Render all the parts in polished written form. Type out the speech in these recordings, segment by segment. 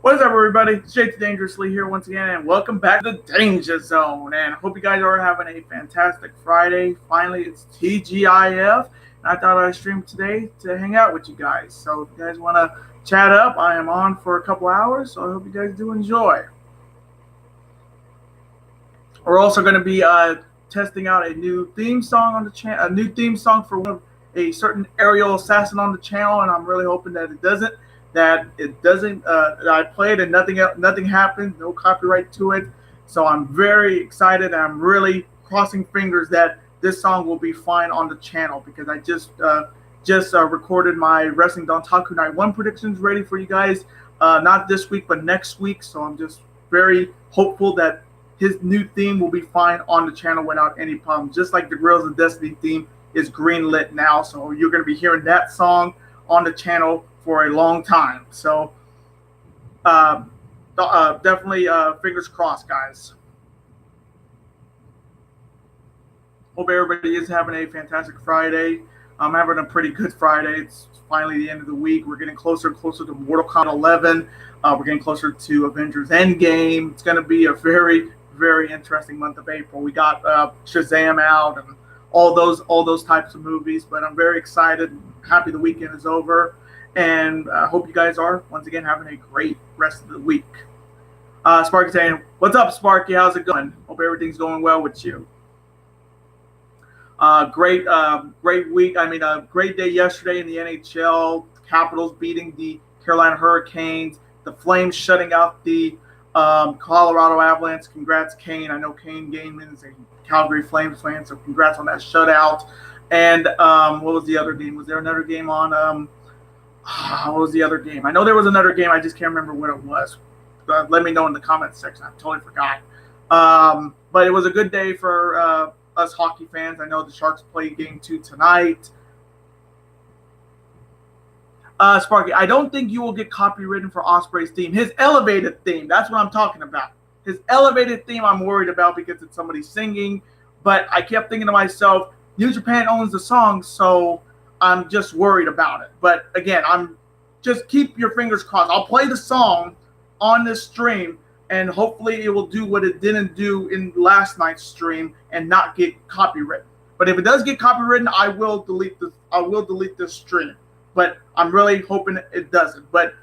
What is up, everybody? It's JT Dangerously here once again, and welcome back to the Danger Zone. And I hope you guys are having a fantastic Friday. Finally, it's TGIF, and I thought I'd stream today to hang out with you guys. So if you guys want to chat up, I am on for a couple hours, so I hope you guys do enjoy. We're also going to be testing out a new theme song on the channel, a new theme song for a certain aerial assassin on the channel, and I'm really hoping that it doesn't. That I played and nothing happened, no copyright to it. So I'm very excited, and I'm really crossing fingers that this song will be fine on the channel, because I just recorded my Wrestling Dontaku Night 1 predictions ready for you guys, not this week but next week. So I'm just very hopeful that his new theme will be fine on the channel without any problems, just like the Guerrillas of Destiny theme is greenlit now. So you're going to be hearing that song on the channel for a long time. So definitely fingers crossed, guys. Hope everybody is having a fantastic Friday. I'm having a pretty good Friday. It's finally the end of the week. We're getting closer and closer to Mortal Kombat 11. We're getting closer to Avengers Endgame. It's going to be a very, very interesting month of April. We got Shazam out and all those types of movies. But I'm very excited. Happy the weekend is over. And I hope you guys are, once again, having a great rest of the week. Sparky saying, what's up, Sparky? How's it going? Hope everything's going well with you. Great week. I mean, a great day yesterday in the NHL. Capitals beating the Carolina Hurricanes. The Flames shutting out the Colorado Avalanche. Congrats, Kane. I know Kane Gaiman is a Calgary Flames fan, so congrats on that shutout. And what was the other game? Was there another game on what was the other game? I know there was another game. I just can't remember what it was. Let me know in the comments section. I totally forgot. But it was a good day for us hockey fans. I know the Sharks play game 2 tonight. Sparky, I don't think you will get copywritten for Ospreay's theme. His elevated theme. That's what I'm talking about. His elevated theme I'm worried about because it's somebody singing. But I kept thinking to myself, New Japan owns the song, so I'm just worried about it. But again, just keep your fingers crossed. I'll play the song on this stream, and hopefully it will do what it didn't do in last night's stream and not get copywritten. But if it does get copywritten, I will delete this stream. But I'm really hoping it doesn't. But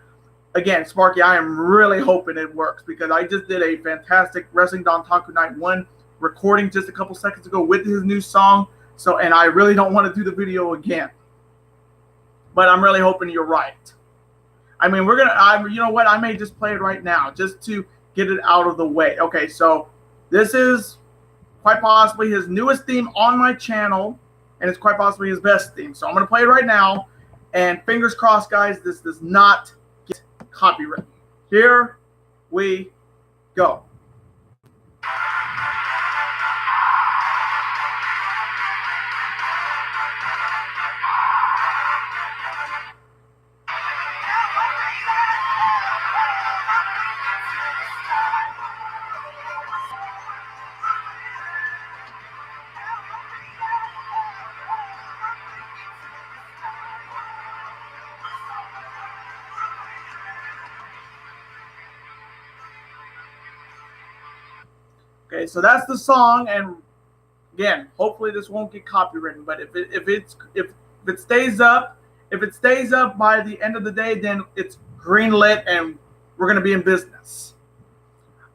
again, Sparky, I am really hoping it works, because I just did a fantastic Wrestling Dontaku Night 1 recording just a couple seconds ago with his new song. So, and I really don't want to do the video again. But I'm really hoping you're right. I mean, you know what? I may just play it right now just to get it out of the way. Okay, so this is quite possibly his newest theme on my channel, and it's quite possibly his best theme. So I'm going to play it right now, and fingers crossed, guys, this does not get copyrighted. Here we go. Okay, so that's the song, and again, hopefully this won't get copywritten. But if it stays up by the end of the day, then it's greenlit, and we're gonna be in business.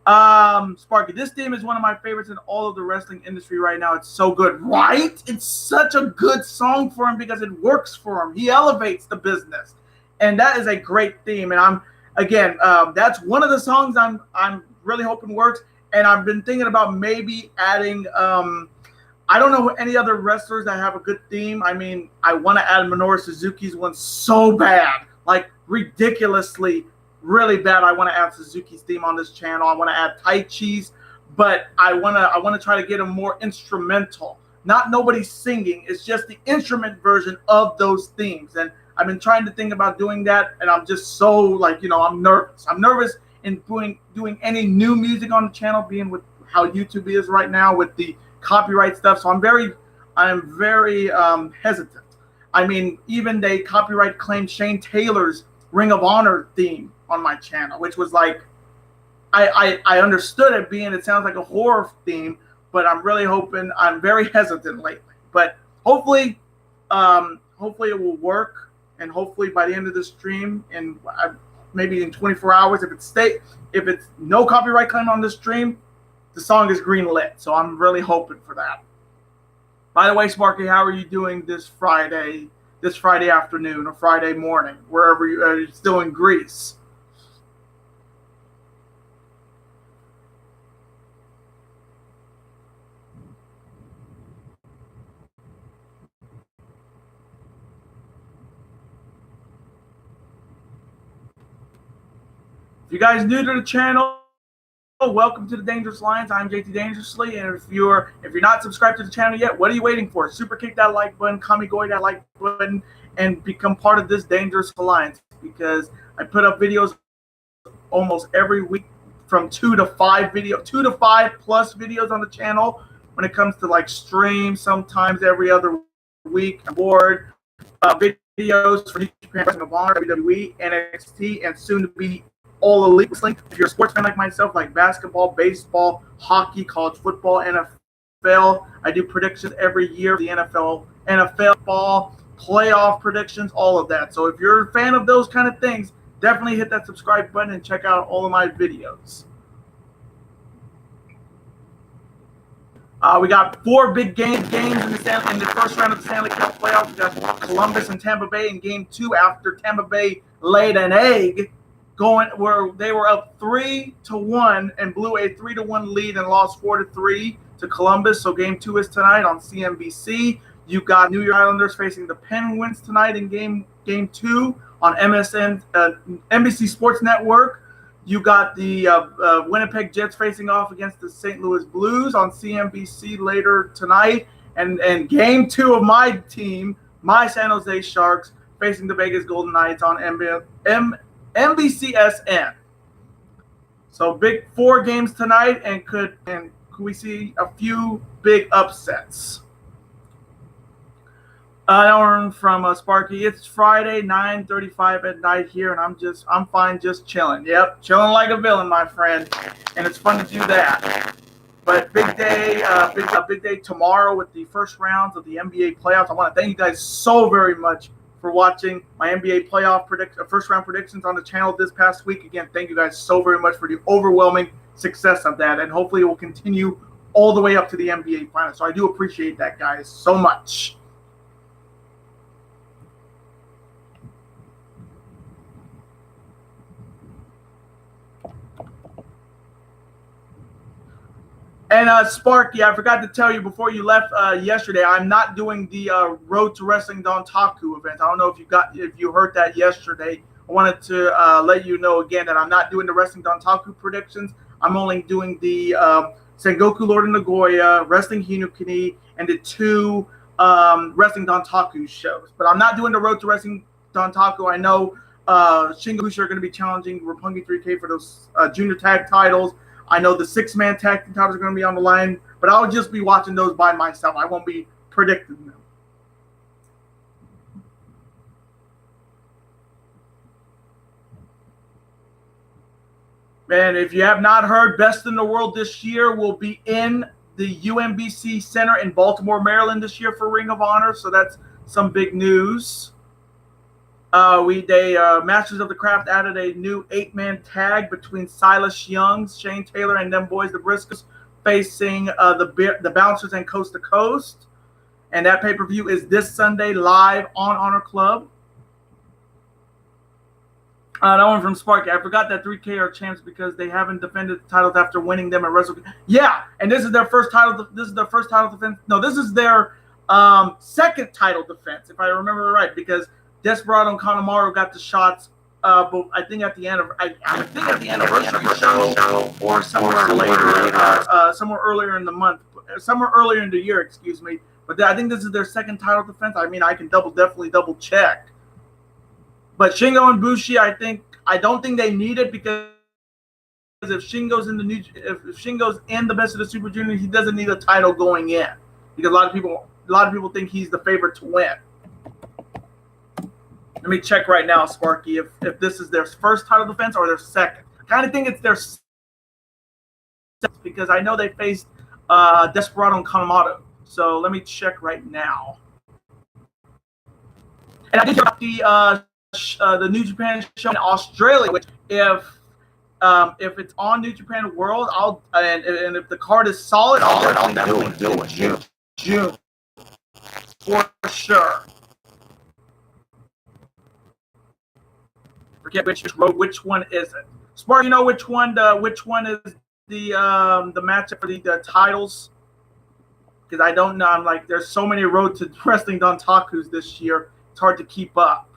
Sparky, this theme is one of my favorites in all of the wrestling industry right now. It's so good, right? It's such a good song for him because it works for him. He elevates the business, and that is a great theme. And that's one of the songs I'm really hoping works. And I've been thinking about maybe adding, I don't know any other wrestlers that have a good theme. I mean, I want to add Minoru Suzuki's one so bad, like ridiculously, really bad. I want to add Suzuki's theme on this channel. I want to add Taichi's, but I want to try to get him more instrumental. Not nobody singing. It's just the instrument version of those themes. And I've been trying to think about doing that, and I'm just so I'm nervous. I'm nervous in doing any new music on the channel, being with how YouTube is right now with the copyright stuff. So I'm very hesitant. I mean, even they copyright claimed Shane Taylor's Ring of Honor theme on my channel, which was like, I understood it being, it sounds like a horror theme, but I'm really hoping, I'm very hesitant lately, but hopefully it will work, and hopefully by the end of the stream, and maybe in 24 hours, if it's no copyright claim on the stream, the song is green lit. So I'm really hoping for that. By the way, Sparky, how are you doing this Friday afternoon or Friday morning, wherever you are? You still in Greece? If you guys new to the channel, welcome to the Dangerous Lions. I'm JT Dangerously, and if you're not subscribed to the channel yet, what are you waiting for? Super kick that like button, kamigoy that like button, and become part of this Dangerous Alliance, because I put up videos almost every week, from 2 to 5 plus videos on the channel. When it comes to like streams, sometimes every other week, board videos for New Japan Wrestling of Honor, WWE, NXT, and soon to be all the leagues linked. If you're a sports fan like myself, like basketball, baseball, hockey, college football, NFL, I do predictions every year. The NFL ball, playoff predictions, all of that. So if you're a fan of those kind of things, definitely hit that subscribe button and check out all of my videos. We got 4 big games in the first round of the Stanley Cup playoffs. We got Columbus and Tampa Bay in Game 2 after Tampa Bay laid an egg, where they were up 3-1 and blew a 3-1 lead and lost 4-3 to Columbus. So Game 2 is tonight on CNBC. You got New York Islanders facing the Penguins tonight in Game 2 on NBC Sports Network. You got the Winnipeg Jets facing off against the St. Louis Blues on CNBC later tonight. And Game 2 of my team, my San Jose Sharks, facing the Vegas Golden Knights on NBCSN. So big 4 games tonight, and could we see a few big upsets? From Sparky, it's Friday, 9:35 at night here, and I'm fine, just chilling. Yep, chilling like a villain, my friend, and it's fun to do that. But big day tomorrow with the first rounds of the NBA playoffs. I want to thank you guys so very much for watching my NBA playoff first round predictions on the channel this past week. Again, thank you guys so very much for the overwhelming success of that, and hopefully it will continue all the way up to the NBA finals. So I do appreciate that, guys, so much. And Sparky, I forgot to tell you before you left yesterday, I'm not doing the Road to Wrestling Dontaku event. I don't know if you heard that yesterday. I wanted to let you know again that I'm not doing the Wrestling Dontaku predictions. I'm only doing the Sengoku Lord of Nagoya, Wrestling Hinukini, and the 2 Wrestling Dontaku shows. But I'm not doing the Road to Wrestling Dontaku. I know Shingo Bushi are going to be challenging Roppongi 3K for those junior tag titles. I know the 6-man tag team titles are going to be on the line, but I'll just be watching those by myself. I won't be predicting them. And if you have not heard, Best in the World this year will be in the UMBC Center in Baltimore, Maryland this year for Ring of Honor. So that's some big news. Masters of the Craft added a new 8-man tag between Silas Young, Shane Taylor, and them boys, the Briscoes, facing the Bouncers and Coast to Coast. And that pay-per-view is this Sunday live on Honor Club. That one from Sparky. I forgot that 3K are champs because they haven't defended the titles after winning them at Wrestle. Yeah, and this is their first title. This is their first title defense. No, this is their second title defense, if I remember right, because Desperado and Kanemaru got the shots, but I think at the end of the anniversary show or somewhere later, somewhere earlier in the month, somewhere earlier in the year, excuse me. But I think this is their second title defense. I mean, I can definitely double check. But Shingo and Bushi, I don't think they need it, because if Shingo's in the Best of the Super Junior, he doesn't need a title going in, because a lot of people think he's the favorite to win. Let me check right now, Sparky, if this is their first title defense or their second. I kind of think it's their second because I know they faced Desperado and Kanemaru. So let me check right now. And I did hear about the New Japan show in Australia, which if it's on New Japan World, and if the card is solid, I'll do it in June for sure. Forget which one is it? Spark, you know which one is the matchup for the titles? Because I don't know. I'm like, there's so many Road to Wrestling Dontakus this year. It's hard to keep up.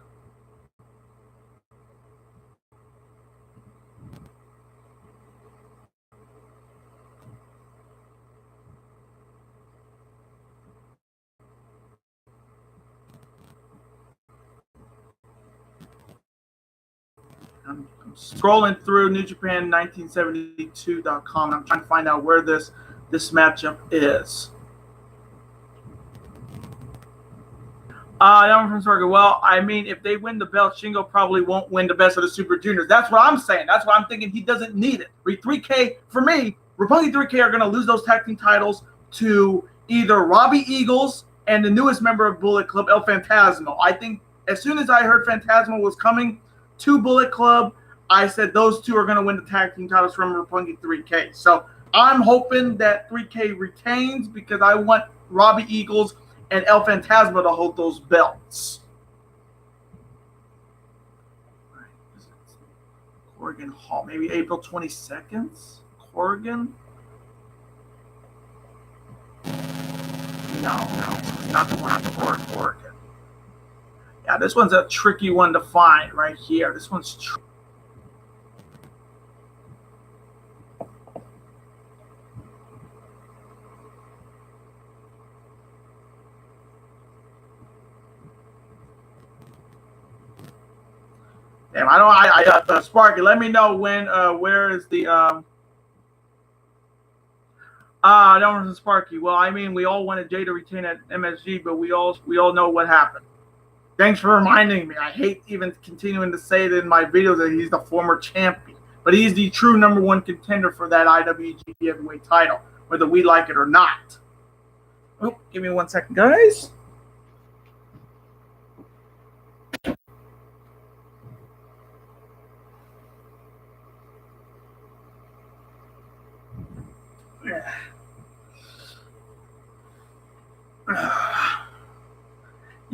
I'm scrolling through New Japan 1972.com. I'm trying to find out where this matchup is. Well, I mean, if they win the belt, Shingo probably won't win the best of the Super Juniors. That's what I'm saying. That's why I'm thinking he doesn't need it. 3K, for me, Roppongi 3K are going to lose those tag team titles to either Robbie Eagles and the newest member of Bullet Club, El Phantasmo. I think as soon as I heard Phantasmo was coming to Bullet Club, I said those two are going to win the tag team titles from Roppongi 3K. So I'm hoping that 3K retains because I want Robbie Eagles and El Phantasmo to hold those belts. Korakuen Hall, maybe April 22nd? Korakuen? No, not the one for Korakuen. Yeah, this one's a tricky one to find right here. This one's tricky. Damn, I don't. Sparky, let me know when. Where is the? That was Sparky. Well, I mean, we all wanted Jay to retain at MSG, but we all know what happened. Thanks for reminding me. I hate even continuing to say it in my videos that he's the former champion, but he's the true #1 contender for that IWGP Heavyweight title, whether we like it or not. Oh, give me 1 second, guys.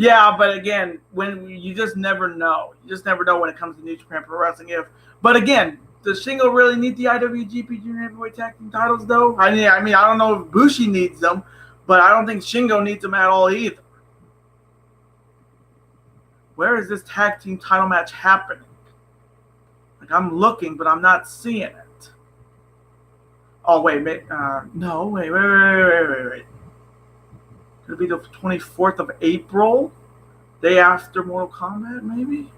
Yeah, but again, when you just never know. You just never know when it comes to New Japan Pro Wrestling. But again, does Shingo really need the IWGP Junior Heavyweight Tag Team titles, though? I mean, I don't know if Bushi needs them, but I don't think Shingo needs them at all either. Where is this tag team title match happening? Like, I'm looking, but I'm not seeing it. Oh, wait. No, wait. Could it be the 24th of April? Day after Mortal Kombat, maybe?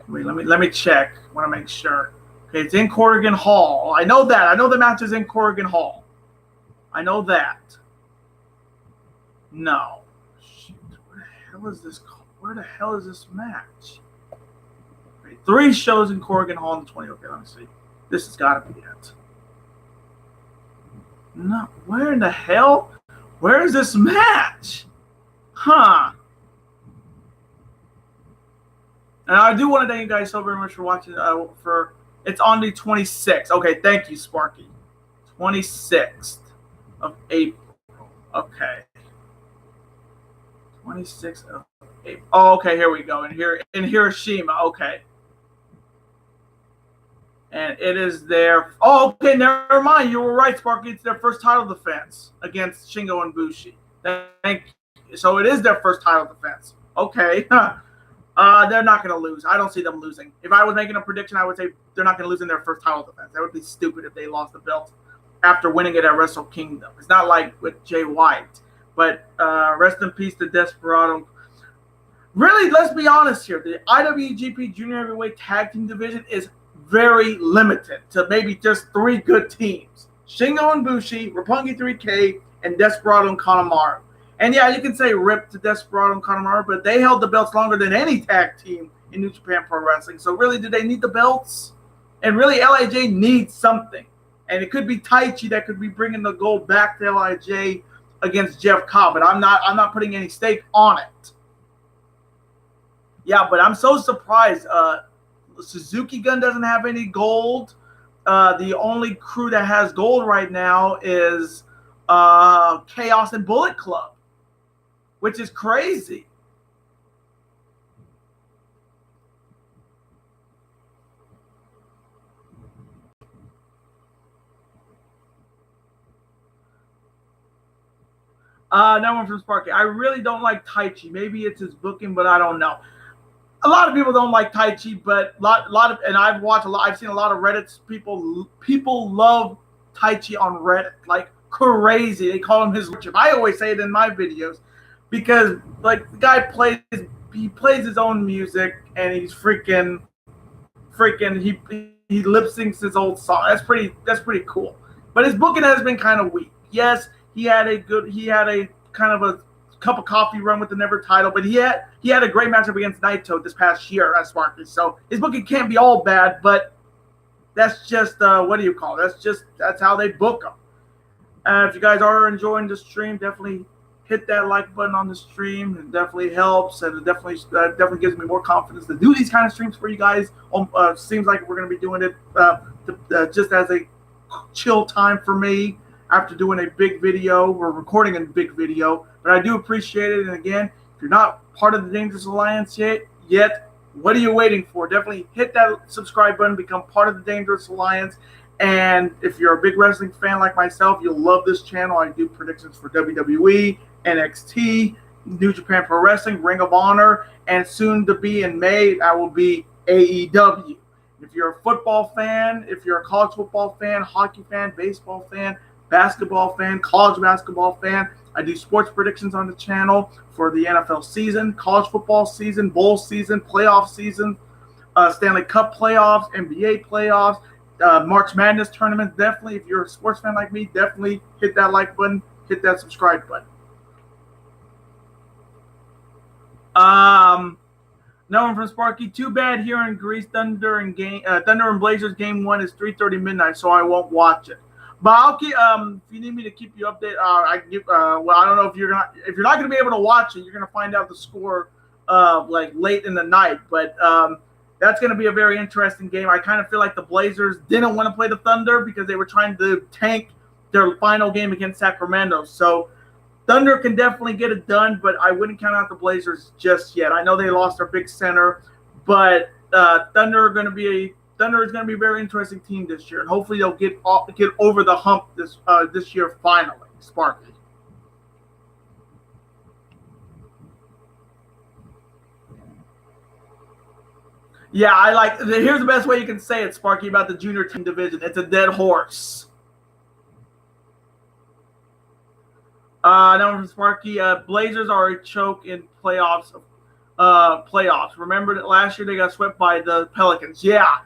Wait, let me check. I want to make sure. Okay, it's in Korakuen Hall. I know that. I know the match is in Korakuen Hall. I know that. No. Shoot, where the hell is this? Where the hell is this match? Okay, 3 shows in Korakuen Hall on the 20th. Okay, let me see. This has got to be it. No, where in the hell? Where is this match? Huh. And I do want to thank you guys so very much for watching. It's on the 26th. Okay, thank you, Sparky. 26th of April. Okay. 26th of April. Oh, okay, here we go. In Hiroshima. Okay. And it is their. Oh, okay, never mind. You were right, Sparky. It's their first title defense against Shingo and Bushi. Thank you. So it is their first title defense. Okay. They're not going to lose. I don't see them losing. If I was making a prediction, I would say they're not going to lose in their first title defense. That would be stupid if they lost the belt after winning it at Wrestle Kingdom. It's not like with Jay White. But rest in peace to Desperado. Really, let's be honest here. The IWGP Junior Heavyweight Tag Team Division is very limited to maybe just 3 good teams. Shingo and Bushi, Roppongi 3K, and Desperado and Kanemaru. And yeah, you can say rip to Desperado and Kanemaru, but they held the belts longer than any tag team in New Japan Pro Wrestling. So really, do they need the belts? And really, LIJ needs something. And it could be Taichi that could be bringing the gold back to LIJ against Jeff Cobb. But I'm not putting any stake on it. Yeah, but I'm so surprised. Suzuki Gun doesn't have any gold. The only crew that has gold right now is Chaos and Bullet Club, which is crazy. No one from Sparky. I really don't like Taichi. Maybe it's his booking, but I don't know. A lot of people don't like Taichi, but lot of, and I've watched a lot. I've seen a lot of Reddit's people love Taichi on Reddit like crazy. They call him his worship. I always say it in my videos because like the guy plays his own music and he's freaking he lip syncs his old song. That's pretty cool. But his booking has been kind of weak. Yes, he had a kind of a cup of coffee run with the Never title, but he had a great matchup against Naito this past year at Sparky. So his booking can't be all bad, but that's just what do you call it? That's how they book them. If you guys are enjoying the stream, definitely hit that like button on the stream. It definitely helps, and it definitely gives me more confidence to do these kind of streams for you guys. Seems like we're going to be doing it just as a chill time for me after doing a big video. We're recording a big video, but I do appreciate it. And again, if you're not part of the Dangerous Alliance yet, what are you waiting for? Definitely hit that subscribe button, become part of the Dangerous Alliance. And if you're a big wrestling fan like myself, you'll love this channel. I do predictions for WWE, NXT, New Japan Pro Wrestling, Ring of Honor, and soon to be in May, I will be AEW. If you're a football fan, if you're a college football fan, hockey fan, baseball fan, basketball fan, college basketball fan, I do sports predictions on the channel for the NFL season, college football season, bowl season, playoff season, Stanley Cup playoffs, NBA playoffs, March Madness tournaments. Definitely, if you're a sports fan like me, definitely hit that like button, hit that subscribe button. No one from Sparky. Too bad here in Greece, Thunder and Blazers game 1 is 3:30 midnight, so I won't watch it. But I'll keep. If you need me to keep you updated, I can give. Well, I don't know if you're not going to be able to watch it. You're going to find out the score like late in the night. But that's going to be a very interesting game. I kind of feel like the Blazers didn't want to play the Thunder because they were trying to tank their final game against Sacramento. So Thunder can definitely get it done, but I wouldn't count out the Blazers just yet. I know they lost their big center, but Thunder is going to be a very interesting team this year, and hopefully they'll get over the hump this year finally. Sparky. Yeah, here's the best way you can say it, Sparky, about the junior team division. It's a dead horse. Now from Sparky, Blazers are a choke in playoffs. Remember that last year they got swept by the Pelicans. Yeah,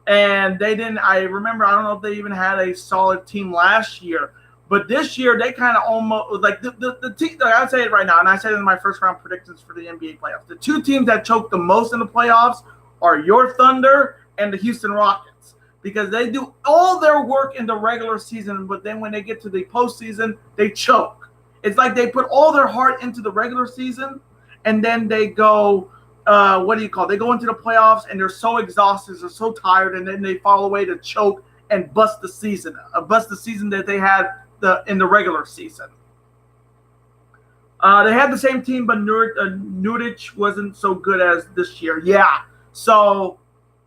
and they didn't. I don't know if they even had a solid team last year, but this year they kind of almost like the team. I'll say it right now, and I said it in my first round predictions for the NBA playoffs. The two teams that choked the most in the playoffs are your Thunder and the Houston Rockets, because they do all their work in the regular season, but then when they get to the postseason, they choke. It's like they put all their heart into the regular season, and then they go, they go into the playoffs, and they're so exhausted, they're so tired, and then they fall away to choke and bust the season that they had in the regular season. They had the same team, but Nurkic wasn't so good as this year. Yeah. So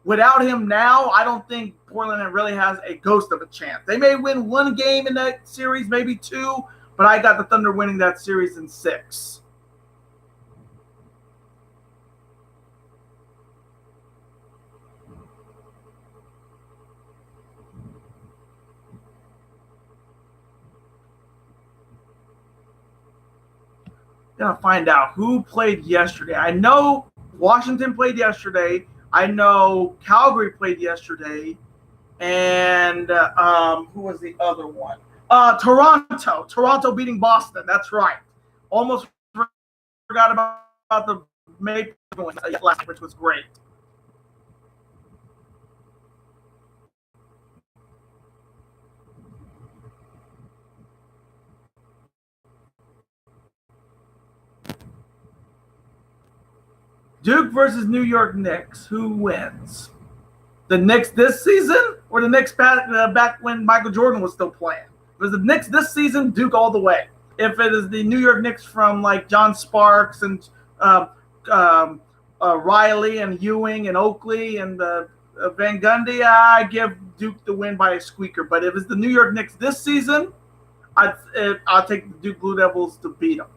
without him now, I don't think Portland really has a ghost of a chance. They may win one game in that series, maybe two, but I got the Thunder winning that series in 6. Gonna find out who played yesterday. I know Washington played yesterday. I know Calgary played yesterday, and who was the other one? Toronto beating Boston. That's right. Almost forgot about the Maple last, which was great. Duke versus New York Knicks. Who wins? The Knicks this season or the Knicks back when Michael Jordan was still playing? If it was the Knicks this season, Duke all the way. If it is the New York Knicks from like John Sparks and Riley and Ewing and Oakley and Van Gundy, I give Duke the win by a squeaker. But if it's the New York Knicks this season, I'll take the Duke Blue Devils to beat them.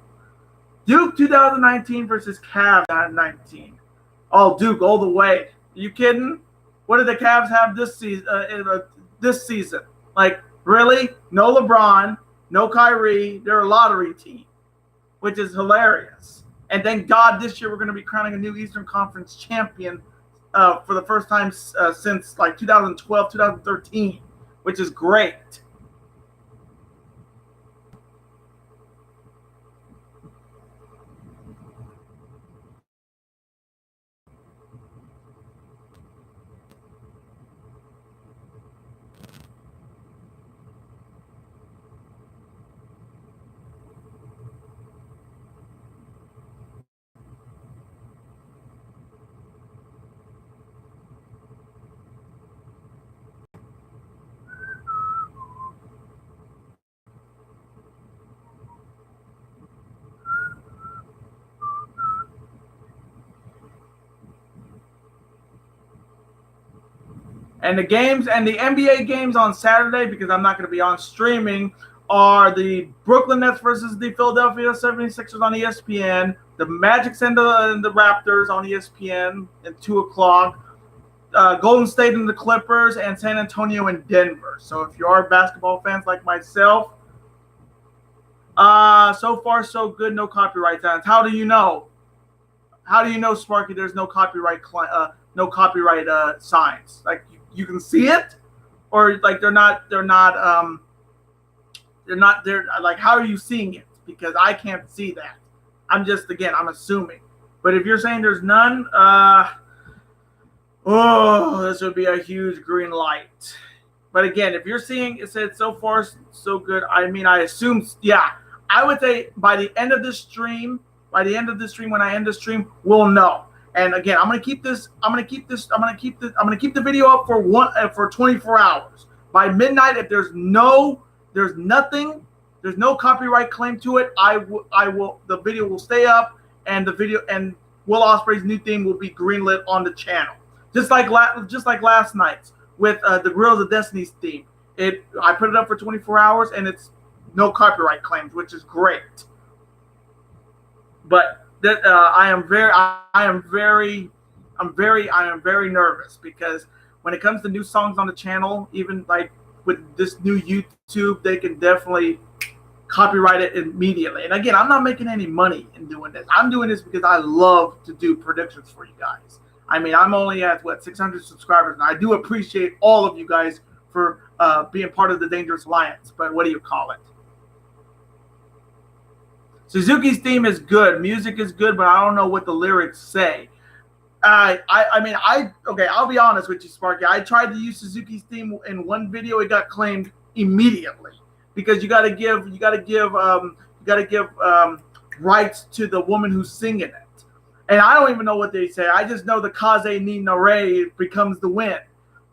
Duke 2019 versus Cavs 2019. Oh, Duke all the way. Are you kidding? What did the Cavs have this season? Like, really? No LeBron, no Kyrie. They're a lottery team, which is hilarious. And thank God this year we're going to be crowning a new Eastern Conference champion for the first time since like 2012, 2013, which is great. And the games and the NBA games on Saturday, because I'm not going to be on streaming, are the Brooklyn Nets versus the Philadelphia 76ers on ESPN, the Magic and the Raptors on ESPN at 2 o'clock, Golden State and the Clippers, and San Antonio and Denver. So if you are basketball fans like myself, so far so good, no copyright signs. How do you know? How do you know, Sparky? There's no copyright signs. Like you can see it, or like they're not there. Like, how are you seeing it? Because I can't see that. I'm assuming. But if you're saying there's none, this would be a huge green light. But again, if you're seeing it said so far so good, I mean, I assume, yeah, I would say by the end of this stream, when I end the stream, we'll know. And again, I'm gonna keep the video up for 24 hours. By midnight, if there's no copyright claim to it, the video will stay up, and Will Ospreay's new theme will be greenlit on the channel. Just like last night's with the Guerrillas of Destiny's theme. I put it up for 24 hours, and it's no copyright claims, which is great. But I am very nervous because when it comes to new songs on the channel, even like with this new YouTube, they can definitely copyright it immediately. And again, I'm not making any money in doing this. I'm doing this because I love to do predictions for you guys. I mean, I'm only at 600 subscribers, and I do appreciate all of you guys for being part of the Dangerous Alliance. But what do you call it? Suzuki's theme is good. Music is good, but I don't know what the lyrics say. I'll be honest with you, Sparky. I tried to use Suzuki's theme in one video. It got claimed immediately because you got to give rights to the woman who's singing it. And I don't even know what they say. I just know the Kaze ni Nare becomes the win.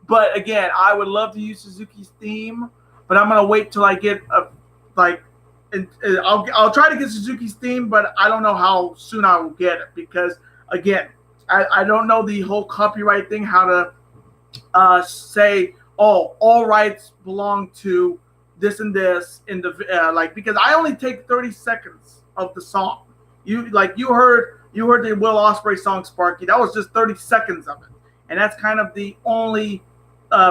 But again, I would love to use Suzuki's theme, but I'm gonna wait till I get I'll try to get Suzuki's theme, but I don't know how soon I will get it because again, I don't know the whole copyright thing, how to say, all rights belong to this and this in the because I only take 30 seconds of the song. You heard the Will Ospreay song Sparky. That was just 30 seconds of it. And that's kind of the only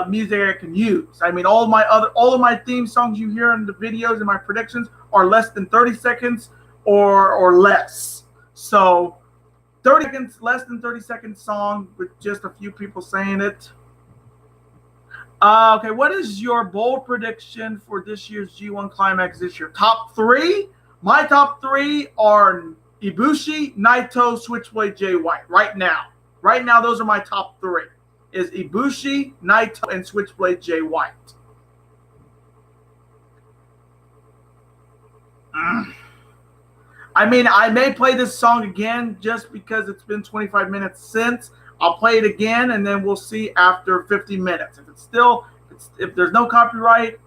music I can use. I mean, all of my theme songs you hear in the videos and my predictions are less than 30 seconds or less. So 30 seconds, less than 30 second song with just a few people saying it. Okay, what is your bold prediction for this year's G1 Climax this year? Top 3? My top three are Ibushi, Naito, Switchblade, Jay White. Right now, those are my top three. Is Ibushi, Naito, and Switchblade Jay White. I mean, I may play this song again just because it's been 25 minutes since. I'll play it again, and then we'll see after 50 minutes. If there's no copyright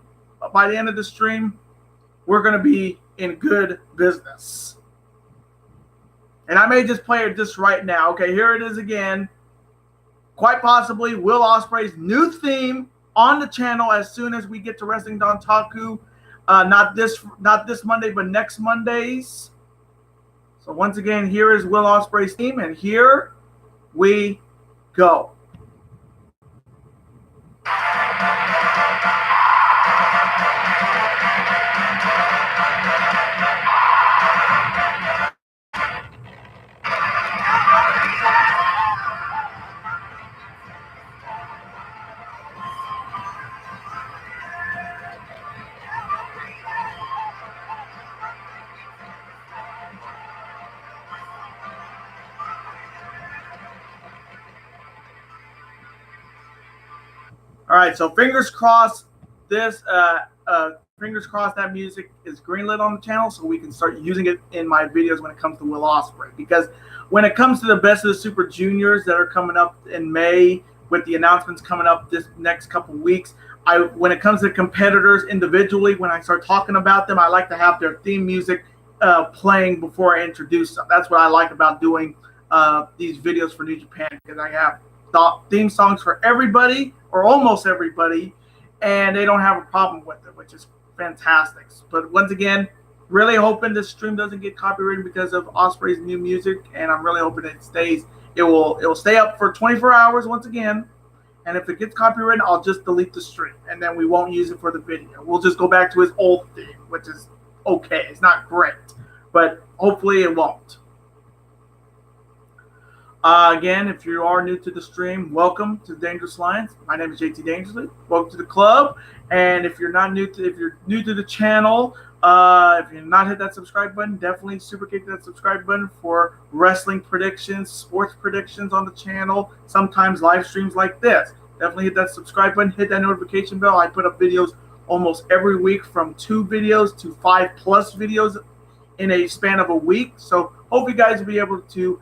by the end of the stream, we're going to be in good business. And I may just play it just right now. Okay, here it is again. Quite possibly Will Ospreay's new theme on the channel as soon as we get to Wrestling Dontaku. Not this Monday, but next Mondays. So once again, here is Will Ospreay's theme, and here we go. All right, so fingers crossed fingers crossed that music is greenlit on the channel so we can start using it in my videos when it comes to Will Ospreay. Because when it comes to the Best of the Super Juniors that are coming up in May, with the announcements coming up this next couple weeks, when it comes to competitors individually, when I start talking about them, I like to have their theme music playing before I introduce them. That's what I like about doing these videos for New Japan, because I have theme songs for everybody, or almost everybody, and they don't have a problem with it, which is fantastic. But once again, really hoping this stream doesn't get copyrighted because of Ospreay's new music, and I'm really hoping it stays. It will stay up for 24 hours once again, and if it gets copyrighted, I'll just delete the stream, and then we won't use it for the video. We'll just go back to his old theme, which is okay. It's not great, but hopefully it won't. Again, if you are new to the stream, welcome to the Dangerous Alliance. My name is JT Dangerously. Welcome to the club. And if you're new to the channel, if you're not hit that subscribe button, definitely super kick that subscribe button for wrestling predictions, sports predictions on the channel. Sometimes live streams like this. Definitely hit that subscribe button. Hit that notification bell. I put up videos almost every week, from 2 videos to 5+ videos in a span of a week. So hope you guys will be able to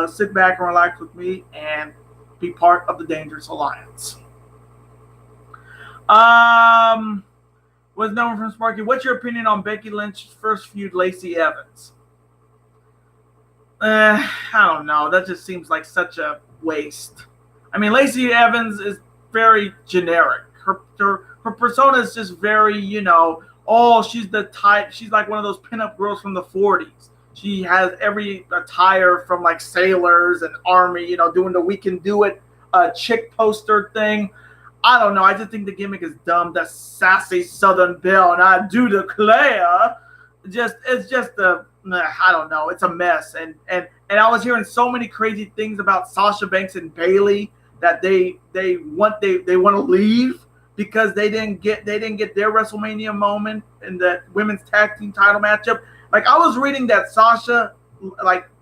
sit back and relax with me and be part of the Dangerous Alliance. Was known from Sparky. What's your opinion on Becky Lynch's first feud, Lacey Evans? I don't know. That just seems like such a waste. I mean, Lacey Evans is very generic. Her persona is just very, she's the type. She's like one of those pinup girls from the 40s. She has every attire from like sailors and army, doing the "We Can Do It" chick poster thing. I don't know. I just think the gimmick is dumb. That sassy Southern belle, and I do declare, it's just I don't know. It's a mess. And I was hearing so many crazy things about Sasha Banks and Bayley, that they want to leave because they didn't get their WrestleMania moment in the women's tag team title matchup. Like, I was reading that Sasha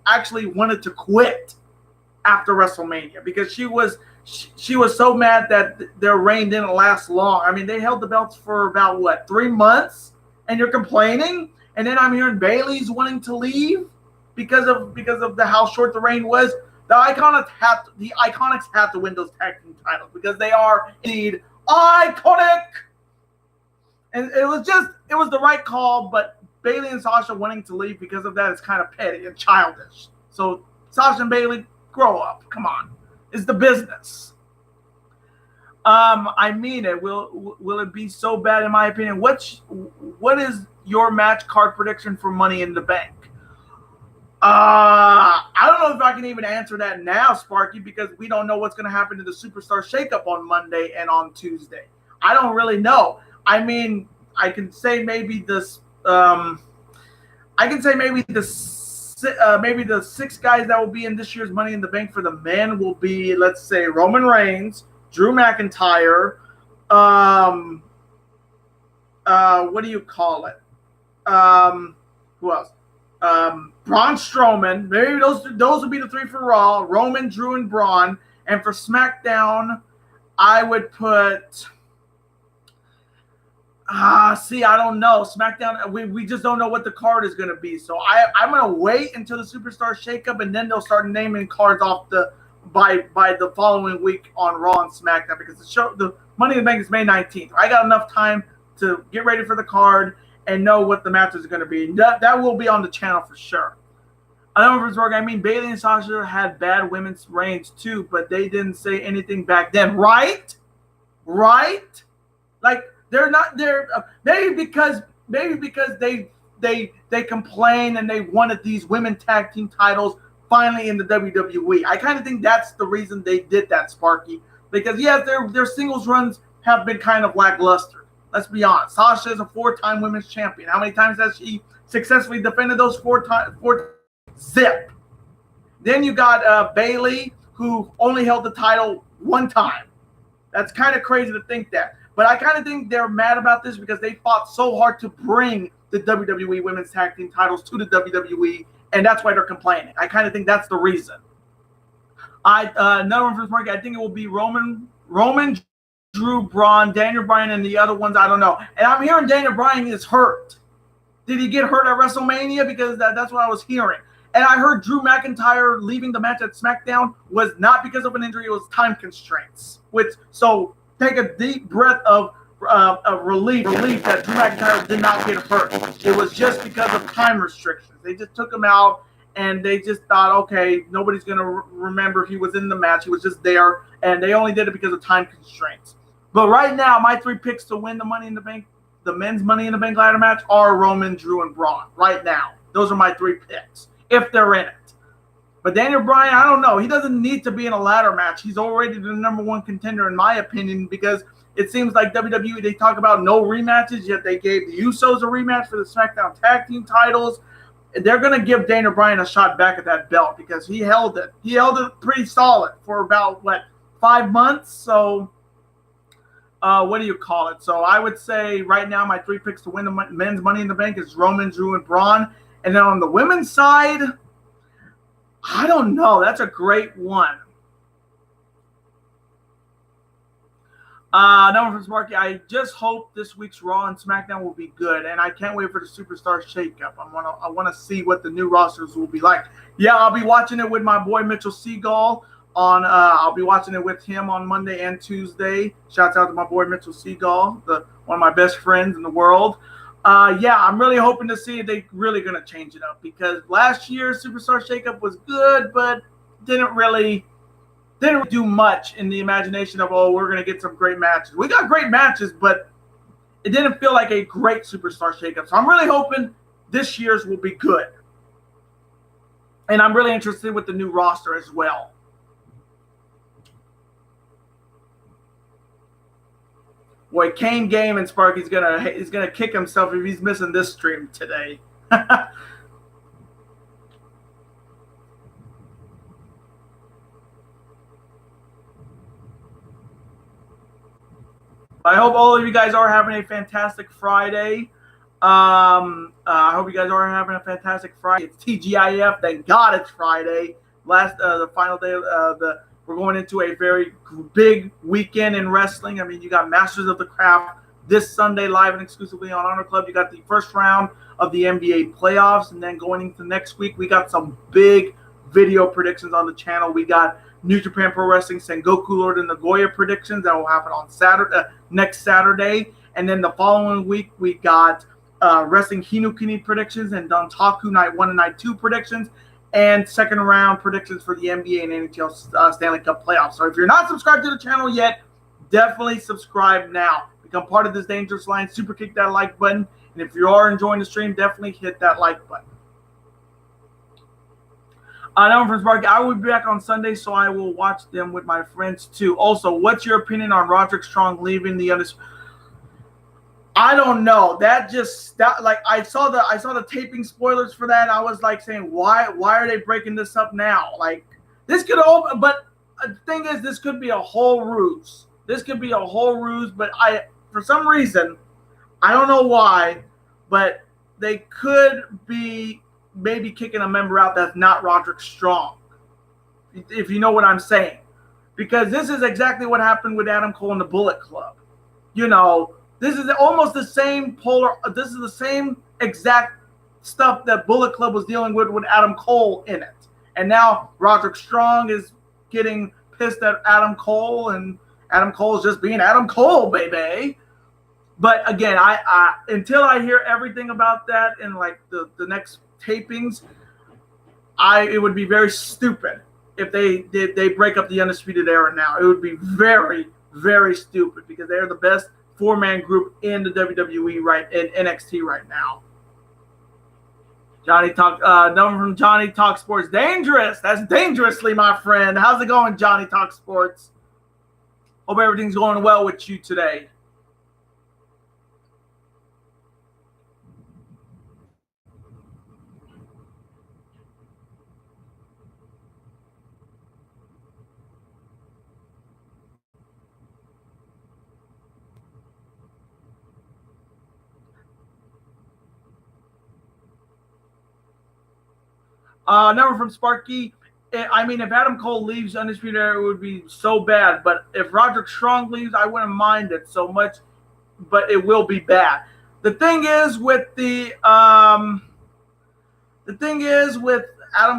actually wanted to quit after WrestleMania because she was so mad that their reign didn't last long. I mean, they held the belts for about 3 months, and you're complaining. And then I'm hearing Bayley's wanting to leave because of how short the reign was. The Iconics have to win those tag team titles because they are indeed iconic. And it was the right call, but Bayley and Sasha wanting to leave because of that is kind of petty and childish. So Sasha and Bayley, grow up. Come on. It's the business. I mean it. Will it be so bad, in my opinion? What is your match card prediction for Money in the Bank? I don't know if I can even answer that now, Sparky, because we don't know what's going to happen to the Superstar Shakeup on Monday and on Tuesday. I don't really know. I mean, I can say maybe this. Maybe the 6 guys that will be in this year's Money in the Bank for the men will be, let's say, Roman Reigns, Drew McIntyre, what do you call it? Who else? Braun Strowman. Maybe those would be the three for Raw. Roman, Drew, and Braun. And for SmackDown, I would put. I don't know. SmackDown, we just don't know what the card is going to be. So I'm going to wait until the Superstar Shakeup, and then they'll start naming cards off by the following week on Raw and SmackDown, because the Money in the Bank is May 19th. I got enough time to get ready for the card and know what the matches are going to be. That will be on the channel for sure. I mean, Bayley and Sasha had bad women's reigns too, but they didn't say anything back then, right? Right? Like, they're not there. Maybe because they complained and they wanted these women tag team titles finally in the WWE. I kind of think that's the reason they did that, Sparky. Because yes, their singles runs have been kind of lackluster. Let's be honest. Sasha is a 4-time women's champion. How many times has she successfully defended those 4 times? Zip. Then you got Bayley, who only held the title 1 time. That's kind of crazy to think that. But I kind of think they're mad about this because they fought so hard to bring the WWE Women's Tag Team titles to the WWE, and that's why they're complaining. I kind of think that's the reason. Another one for this market, I think it will be Roman, Drew, Braun, Daniel Bryan, and the other ones, I don't know. And I'm hearing Daniel Bryan is hurt. Did he get hurt at WrestleMania? Because that's what I was hearing. And I heard Drew McIntyre leaving the match at SmackDown was not because of an injury, it was time constraints. So take a deep breath of relief that Drew McIntyre did not get hurt. It was just because of time restrictions. They just took him out, and they just thought, okay, nobody's going to remember he was in the match. He was just there, and they only did it because of time constraints. But right now, my 3 picks to win the Money in the Bank, the men's Money in the Bank ladder match, are Roman, Drew, and Braun. Right now. Those are my 3 picks, if they're in it. But Daniel Bryan, I don't know. He doesn't need to be in a ladder match. He's already the number 1 contender, in my opinion, because it seems like WWE, they talk about no rematches, yet they gave the Usos a rematch for the SmackDown Tag Team titles. They're going to give Daniel Bryan a shot back at that belt because he held it. He held it pretty solid for about, 5 months? So, what do you call it? So I would say right now my 3 picks to win the men's Money in the Bank is Roman, Drew, and Braun. And then on the women's side, I don't know. That's a great one. Number from Sparky, I just hope this week's Raw and SmackDown will be good, and I can't wait for the Superstar Shakeup. I want to see what the new rosters will be like. Yeah, I'll be watching it with my boy Mitchell Seagal on. I'll be watching it with him on Monday and Tuesday. Shouts out to my boy Mitchell Seagal, one of my best friends in the world. Yeah, I'm really hoping to see if they're really going to change it up, because last year's Superstar Shakeup was good, but didn't really do much in the imagination of, oh, we're going to get some great matches. We got great matches, but it didn't feel like a great Superstar Shakeup. So I'm really hoping this year's will be good. And I'm really interested with the new roster as well. Boy, Kane Game and Sparky's gonna kick himself if he's missing this stream today. I hope all of you guys are having a fantastic Friday. I hope you guys are having a fantastic Friday. It's TGIF. Thank God it's Friday. The final day of we're going into a very big weekend in wrestling. I mean, you got Masters of the Craft this Sunday live and exclusively on Honor Club. You got the first round of the NBA playoffs, and then going into next week, we got some big video predictions on the channel. We got New Japan Pro Wrestling Sengoku Lord and Nagoya predictions that will happen on next Saturday. And then the following week, we got Wrestling Hinukini predictions and Dontaku Night 1 and Night 2 predictions, and second round predictions for the NBA and NHL Stanley Cup playoffs. So if you're not subscribed to the channel yet, definitely subscribe now. Become part of this dangerous line. Super kick that like button. And if you are enjoying the stream, definitely hit that like button. Now from Sparky, I will be back on Sunday, so I will watch them with my friends too. Also, what's your opinion on Roderick Strong leaving the Undisputed? I don't know. I saw the taping spoilers for that. I was like saying, why are they breaking this up now? Like, this could open, but the thing is, this could be a whole ruse. But for some reason, I don't know why, but they could be maybe kicking a member out that's not Roderick Strong, if you know what I'm saying. Because this is exactly what happened with Adam Cole and the Bullet Club. You know, this is almost the same this is the same exact stuff that Bullet Club was dealing with Adam Cole in it. And now Roderick Strong is getting pissed at Adam Cole, and Adam Cole is just being Adam Cole, baby. But again, I until I hear everything about that in like the next tapings, it would be very stupid if they break up the Undisputed Era now. It would be very, very stupid because they're the best four-man group in the WWE in NXT right now. Johnny Talk, number from Johnny Talk Sports. Dangerous. That's dangerously, my friend. How's it going, Johnny Talk Sports? Hope everything's going well with you today. Number from Sparky. I mean, if Adam Cole leaves Undisputed Era, it would be so bad. But if Roderick Strong leaves, I wouldn't mind it so much. But it will be bad. The thing is with Adam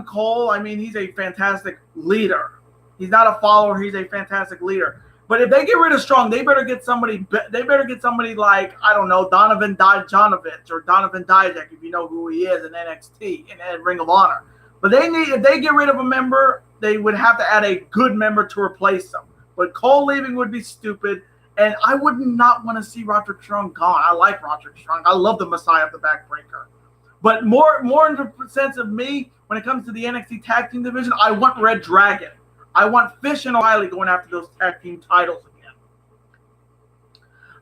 Cole. I mean, he's a fantastic leader. He's not a follower. He's a fantastic leader. But if they get rid of Strong, they better get somebody. They better get somebody like, I don't know, Donovan Dijakovic or Donovan Dijak, if you know who he is in NXT and Ring of Honor. But if they get rid of a member, they would have to add a good member to replace them. But Cole leaving would be stupid, and I would not want to see Roderick Strong gone. I like Roderick Strong. I love the Messiah of the Backbreaker. But more in the sense of me, when it comes to the NXT Tag Team division, I want Red Dragon. I want Fish and O'Reilly going after those tag team titles again.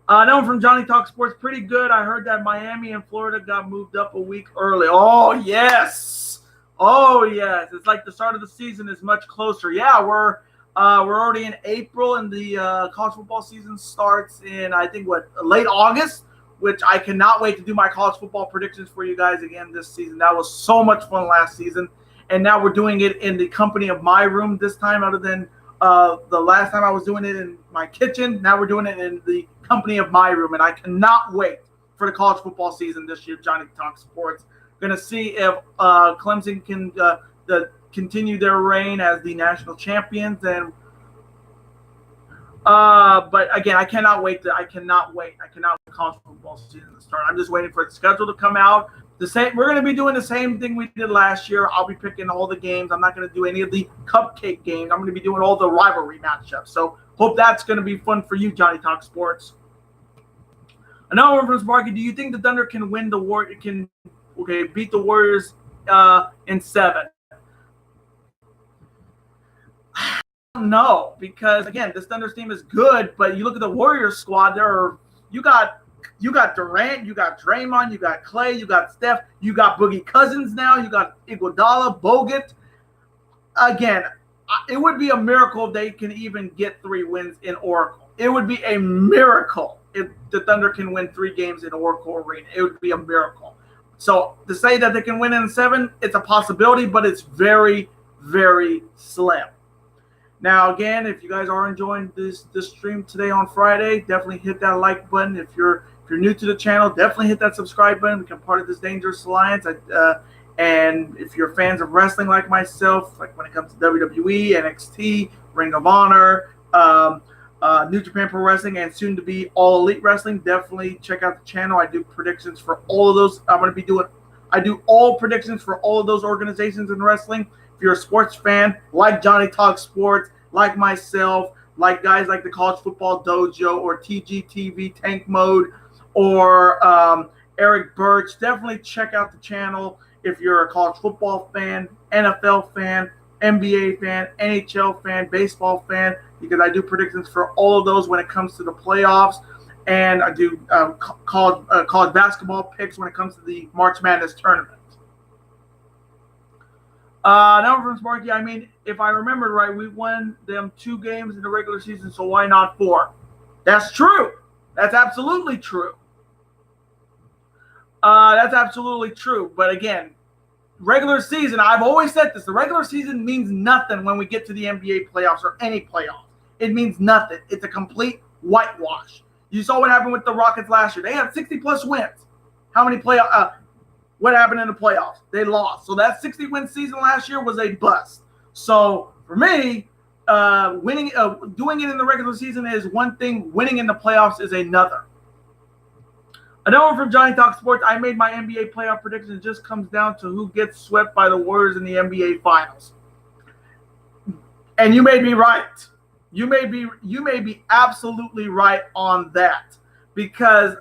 Now from Johnny Talk Sports, pretty good. I heard that Miami and Florida got moved up a week early. Oh, yes. Oh, yes. It's like the start of the season is much closer. Yeah, we're already in April, and the college football season starts in, I think, late August, which I cannot wait to do my college football predictions for you guys again this season. That was so much fun last season. And now we're doing it in the company of my room this time, other than the last time I was doing it in my kitchen. Now we're doing it in the company of my room, and I cannot wait for the college football season this year. Johnny Talk Sports. Going to see if Clemson can continue their reign as the national champions. And but again, I cannot wait. I cannot wait for college football season to start. I'm just waiting for the schedule to come out. We're going to be doing the same thing we did last year. I'll be picking all the games. I'm not going to do any of the cupcake games. I'm going to be doing all the rivalry matchups. So hope that's going to be fun for you, Johnny Talk Sports. Another one from Sparky. Do you think the Thunder can win beat the Warriors in 7? I don't know, because again, this Thunder team is good, but you look at the Warriors squad. You got Durant, you got Draymond, you got Clay, you got Steph, you got Boogie Cousins now, you got Iguodala, Bogut. Again, it would be a miracle if they can even get 3 wins in Oracle. It would be a miracle if the Thunder can win 3 games in Oracle Arena. It would be a miracle. So to say that they can win in 7, it's a possibility, but it's very, very slim. Now, again, if you guys are enjoying this stream today on Friday, definitely hit that like button. If you're new to the channel, definitely hit that subscribe button. Become part of this Dangerous Alliance. And if you're fans of wrestling like myself, like when it comes to WWE, NXT, Ring of Honor, New Japan Pro Wrestling, and soon to be All Elite Wrestling, definitely check out the channel. I do predictions for all of those. I do all predictions for all of those organizations in wrestling. If you're a sports fan, like Johnny Talk Sports, like myself, like guys like the College Football Dojo or TGTV Tank Mode, or Eric Birch, definitely check out the channel if you're a college football fan, NFL fan, NBA fan, NHL fan, baseball fan, because I do predictions for all of those when it comes to the playoffs, and I do college basketball picks when it comes to the March Madness tournament. Now from Sparky, I mean, if I remember right, we won them 2 games in the regular season, so why not 4? That's true. That's absolutely true. That's absolutely true. But again, regular season, I've always said this, the regular season means nothing when we get to the NBA playoffs or any playoffs. It means nothing. It's a complete whitewash. You saw what happened with the Rockets last year. They had 60-plus wins. How many what happened in the playoffs? They lost. So that 60-win season last year was a bust. So for me, doing it in the regular season is one thing. Winning in the playoffs is another. Another one from Johnny Talk Sports. I made my NBA playoff prediction. It just comes down to who gets swept by the Warriors in the NBA Finals. And you made me right. You may be absolutely right on that, because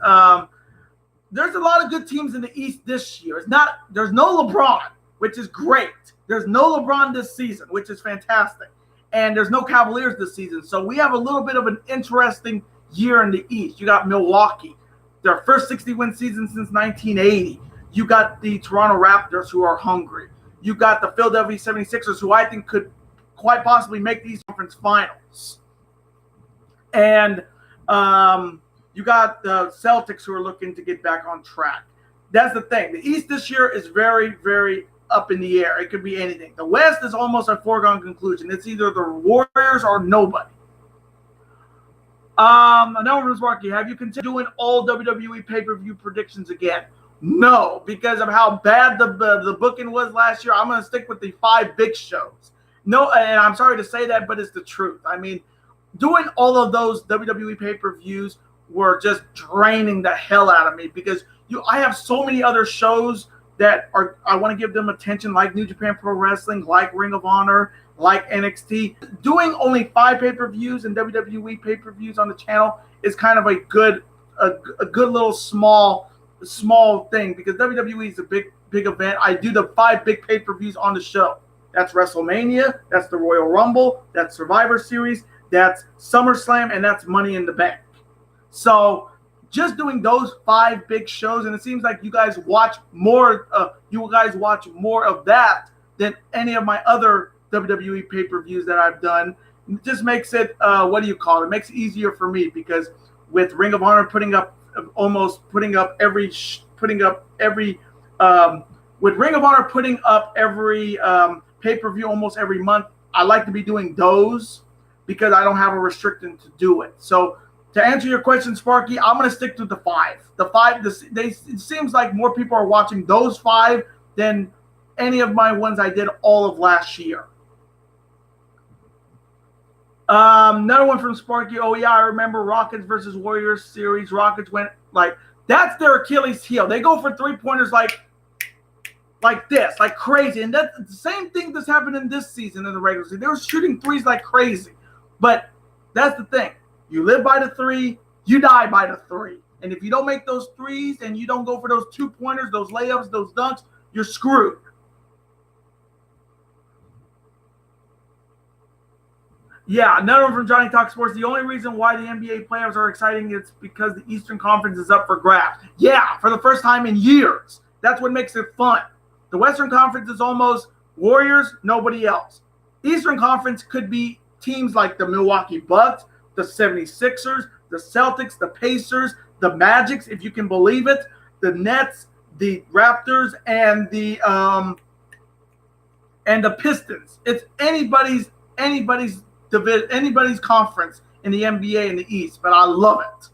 there's a lot of good teams in the East this year. There's no LeBron, which is great. There's no LeBron this season, which is fantastic. And there's no Cavaliers this season. So we have a little bit of an interesting year in the East. You got Milwaukee, their first 60-win season since 1980. You got the Toronto Raptors, who are hungry. You got the Philadelphia 76ers, who I think could quite possibly make these conference finals. And you got the Celtics, who are looking to get back on track. That's the thing. The East this year is very, very up in the air. It could be anything. The West is almost a foregone conclusion. It's either the Warriors or nobody. Another one was Marky. Have you continued doing all WWE pay-per-view predictions again? No, because of how bad the booking was last year. I'm going to stick with the 5 big shows. No, and I'm sorry to say that, but it's the truth. I mean, doing all of those WWE pay-per-views were just draining the hell out of me, because I have so many other shows that I want to give them attention, like New Japan Pro Wrestling, like Ring of Honor, like NXT. Doing only 5 pay-per-views and WWE pay-per-views on the channel is kind of a good little small thing, because WWE is a big event. I do the 5 big pay-per-views on the show. That's WrestleMania, that's the Royal Rumble, that's Survivor Series, that's SummerSlam, and that's Money in the Bank. So just doing those 5 big shows, and it seems like you guys watch more of that than any of my other WWE pay-per-views that I've done. It just makes it it makes it easier for me, because with Ring of Honor putting up every pay-per-view almost every month, I like to be doing those because I don't have a restriction to do it. So to answer your question, Sparky, I'm going to stick to the 5. It seems like more people are watching those 5 than any of my ones I did all of last year. Another one from Sparky. Oh, yeah, I remember Rockets versus Warriors series. Rockets went that's their Achilles heel. They go for 3-pointers like this, like crazy. And that's the same thing that's happened in this season in the regular season. They were shooting threes like crazy. But that's the thing. You live by the 3, you die by the 3. And if you don't make those threes and you don't go for those 2-pointers, those layups, those dunks, you're screwed. Yeah, another one from Johnny Talk Sports. The only reason why the NBA playoffs are exciting is because the Eastern Conference is up for grabs. Yeah, for the first time in years. That's what makes it fun. The Western Conference is almost Warriors, nobody else. Eastern Conference could be teams like the Milwaukee Bucks, the 76ers, the Celtics, the Pacers, the Magics, if you can believe it, the Nets, the Raptors, and the Pistons. It's anybody's conference in the NBA in the East, but I love it.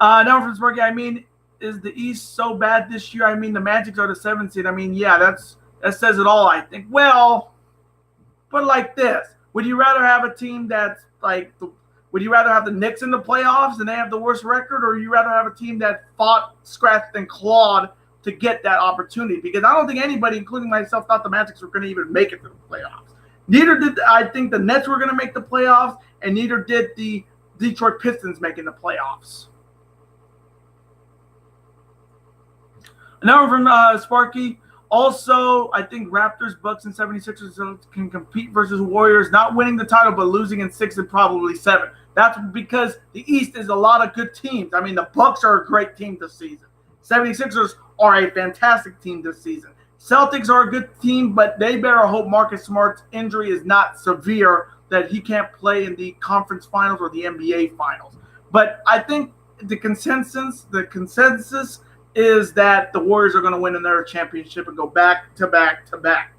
Now from Sparky, I mean, is the East so bad this year? I mean, the Magic are the 7th seed. I mean, yeah, that says it all, I think. Well, put it like this. Would you rather have a team that's like, would you rather have the Knicks in the playoffs and they have the worst record, or would you rather have a team that fought, scratched, and clawed to get that opportunity? Because I don't think anybody, including myself, thought the Magic were going to even make it to the playoffs. Neither did I think the Nets were going to make the playoffs, and neither did the Detroit Pistons making the playoffs. Another from Sparky. Also, I think Raptors, Bucks, and 76ers can compete versus Warriors, not winning the title, but losing in 6 and probably 7. That's because the East is a lot of good teams. I mean, the Bucks are a great team this season. 76ers are a fantastic team this season. Celtics are a good team, but they better hope Marcus Smart's injury is not severe, that he can't play in the conference finals or the NBA finals. But I think the consensus is that the Warriors are going to win another championship and go back to back to back,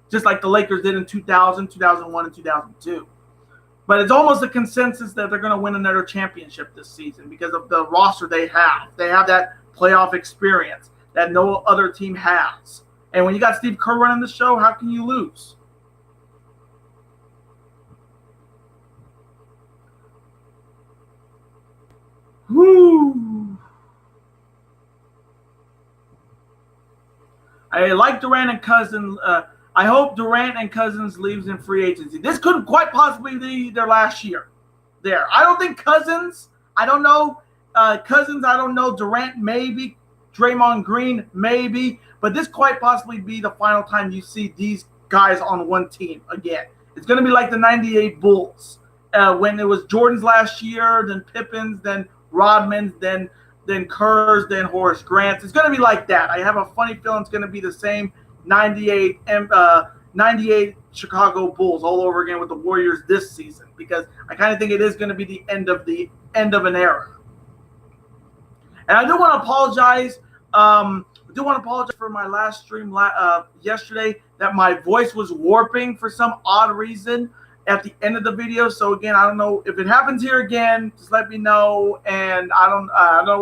just like the Lakers did in 2000, 2001, and 2002. But it's almost a consensus that they're going to win another championship this season because of the roster they have. They have that playoff experience that no other team has. And when you got Steve Kerr running the show, how can you lose? Woo! I like Durant and Cousins. I hope Durant and Cousins leaves in free agency. This could quite possibly be their last year there. I don't think Cousins. I don't know. Cousins, I don't know. Durant, maybe. Draymond Green, maybe. But this quite possibly be the final time you see these guys on one team again. It's going to be like the 98 Bulls when it was Jordan's last year, then Pippen's, then Rodman's, then Kerr's, then Horace Grant's. It's going to be like that. I have a funny feeling it's going to be the same 98 Chicago Bulls all over again with the Warriors this season because I kind of think it is going to be the end of an era. And I do want to apologize. For my last stream yesterday that my voice was warping for some odd reason at the end of the video. So again, I don't know if it happens here again. Just let me know. And I don't know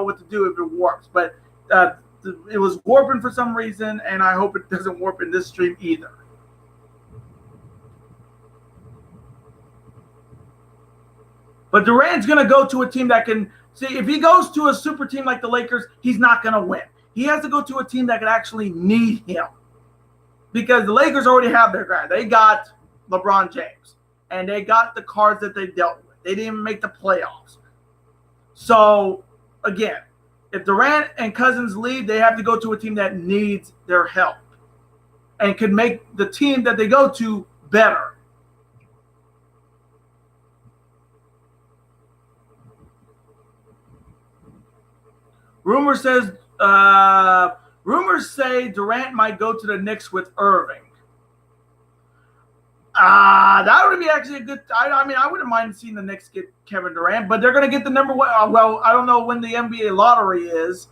what to do if it warps. But it was warping for some reason, and I hope it doesn't warp in this stream either. But Durant's going to go to a team that can see if he goes to a super team like the Lakers, he's not going to win. He has to go to a team that can actually need him because the Lakers already have their guy. They got LeBron James, and they got the cards that they dealt with. They didn't even make the playoffs. So, again, if Durant and Cousins leave, they have to go to a team that needs their help and can make the team that they go to better. Rumors say Durant might go to the Knicks with Irving. That would be actually a good. I mean, I wouldn't mind seeing the Knicks get Kevin Durant, but they're going to get the number one. Well, I don't know when the NBA lottery is,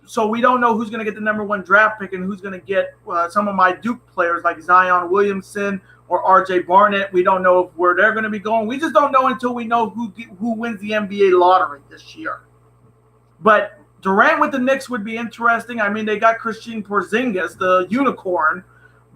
so we don't know who's going to get the number one draft pick and who's going to get some of my Duke players like Zion Williamson or R.J. Barnett. We don't know where they're going to be going. We just don't know until we know who wins the NBA lottery this year. But Durant with the Knicks would be interesting. I mean, they got Christian Porzingis, the unicorn,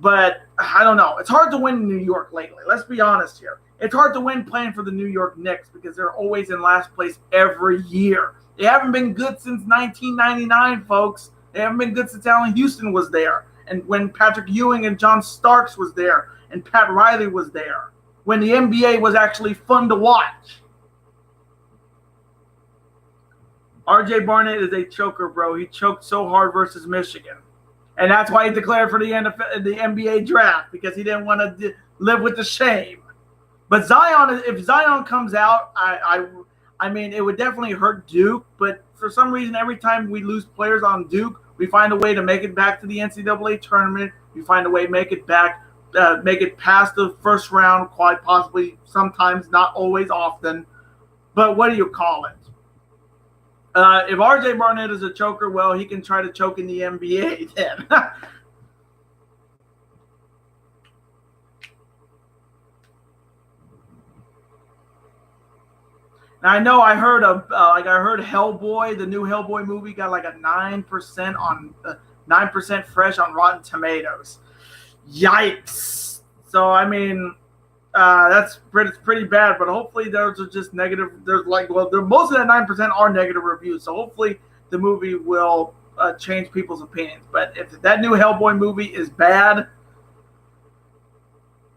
but I don't know. It's hard to win in New York lately. Let's be honest here. It's hard to win playing for the New York Knicks because they're always in last place every year. They haven't been good since 1999, folks. They haven't been good since Allen Houston was there and when Patrick Ewing and John Starks was there and Pat Riley was there, when the NBA was actually fun to watch. R.J. Barnett is a choker, bro. He choked so hard versus Michigan. And that's why he declared for the NBA draft, because he didn't want to live with the shame. But Zion, if Zion comes out, I mean, it would definitely hurt Duke. But for some reason, every time we lose players on Duke, we find a way to make it back to the NCAA tournament. We find a way to make it back, make it past the first round, quite possibly, sometimes, not always, often. But what do you call it? If R.J. Barnett is a choker, well, he can try to choke in the NBA then. Now, I know I heard Hellboy, the new Hellboy movie, got like a 9% fresh on Rotten Tomatoes. Yikes! So I mean, that's pretty bad. But hopefully, those are just negative. There's most of that 9% are negative reviews. So hopefully, the movie will change people's opinions. But if that new Hellboy movie is bad,